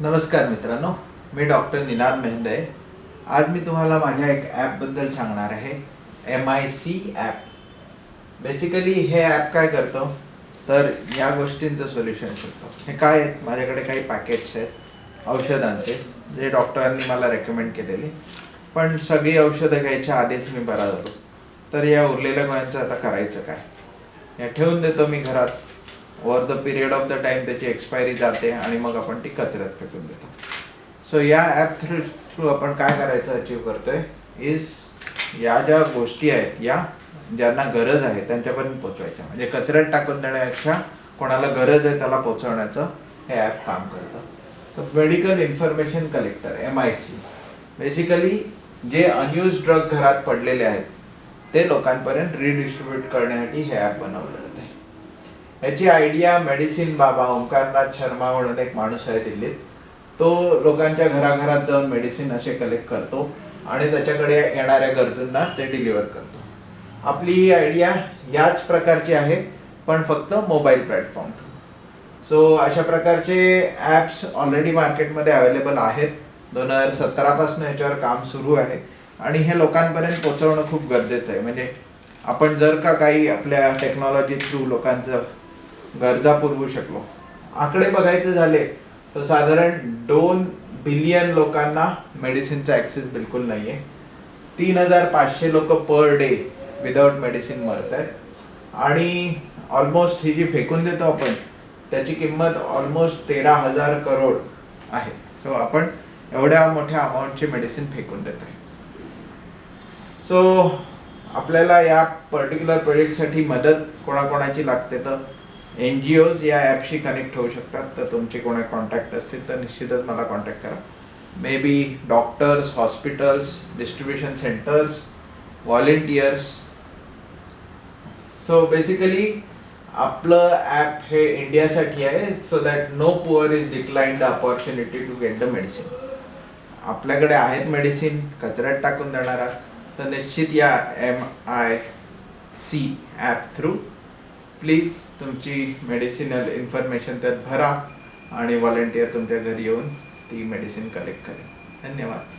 नमस्कार मित्रांनो, मी डॉक्टर निनाद मेहंदे. आज मी तुम्हाला माझ्या एक ॲपबद्दल सांगणार आहे. MIC app. बेसिकली हे ॲप काय करतं तर या गोष्टींचं सोल्युशन शोधतो. हे काय आहेत, माझ्याकडे काही पॅकेट्स आहेत औषधांचे जे डॉक्टरांनी मला रेकमेंड केलेले, पण सगळी औषधं घ्यायच्या आधीच मी बरा झालो. तर या उरलेल्या गोळ्यांचं आता करायचं काय? या ठेवून देतो मी घरात. Over the period of the time त्याची एक्सपायरी जाते आणि मग आपण ती कचऱ्यात फेकून देतो. सो या ॲप थ्रू आपण काय करायचं अचीव करतोय इज या ज्या गोष्टी आहेत या ज्यांना गरज आहे त्यांच्यापर्यंत पोचवायच्या. म्हणजे कचऱ्यात टाकून देण्यापेक्षा कोणाला गरज आहे त्याला पोचवण्याचं हे ॲप काम करतं. तर medical information collector MIC. Basically जे अनयूज ड्रग घरात पडलेले आहेत ते लोकांपर्यंत रिडिस्ट्रीब्यूट करण्यासाठी हे ॲप बनवलं जाते. याची आयडिया मेडिसिन बाबा ओंकारनाथ शर्मा म्हणून एक माणूस आहे दिल्लीत. तो लोकांच्या घराघरात जाऊन मेडिसिन असे कलेक्ट करतो आणि त्याच्याकडे येणाऱ्या गरजूंना ते डिलिव्हर करतो. आपली ही आयडिया याच प्रकारची आहे, पण फक्त मोबाईल प्लॅटफॉर्म. सो अशा प्रकारचे ॲप्स ऑलरेडी मार्केटमध्ये अवेलेबल आहेत. 2017 पासून याच्यावर काम सुरू आहे आणि हे लोकांपर्यंत पोहोचवणं खूप गरजेचं आहे. म्हणजे आपण जर का काही आपल्या टेक्नॉलॉजी थ्रू लोकांचं गरजा पुरवू शकलो. आकडे बघायचे झाले तर साधारण 2 बिलियन लोकांना मेडिसिनचा ॲक्सेस बिलकुल नाही आहे. 3500 लोक पर डे विदाउट मेडिसिन मरत आहेत आणि ऑलमोस्ट ही जी फेकून देतो आपण त्याची किंमत ऑलमोस्ट 13,000 करोड आहे. सो आपण एवढ्या मोठ्या अमाऊंटची मेडिसिन फेकून देतोय. सो आपल्याला या पर्टिक्युलर प्रोजेक्टसाठी मदत कोणाकोणाची लागते तर NGOज या ॲपशी कनेक्ट होऊ शकतात. तर तुमचे कोणी कॉन्टॅक्ट असतील तर निश्चितच मला कॉन्टॅक्ट करा. May be doctors, hospitals, distribution centres, volunteers. So basically आपलं ॲप हे इंडियासाठी आहे so that no poor is decline the opportunity to get the medicine. आपल्याकडे आहेत मेडिसिन कचऱ्यात टाकून देणारा, तर निश्चित या MIC ॲप थ्रू प्लीज तुमची मेडिसिनल इन्फॉर्मेशन त्यात भरा आणि व्हॉलेंटियर तुमच्या घरी येऊन ती मेडिसिन कलेक्ट करेल. धन्यवाद.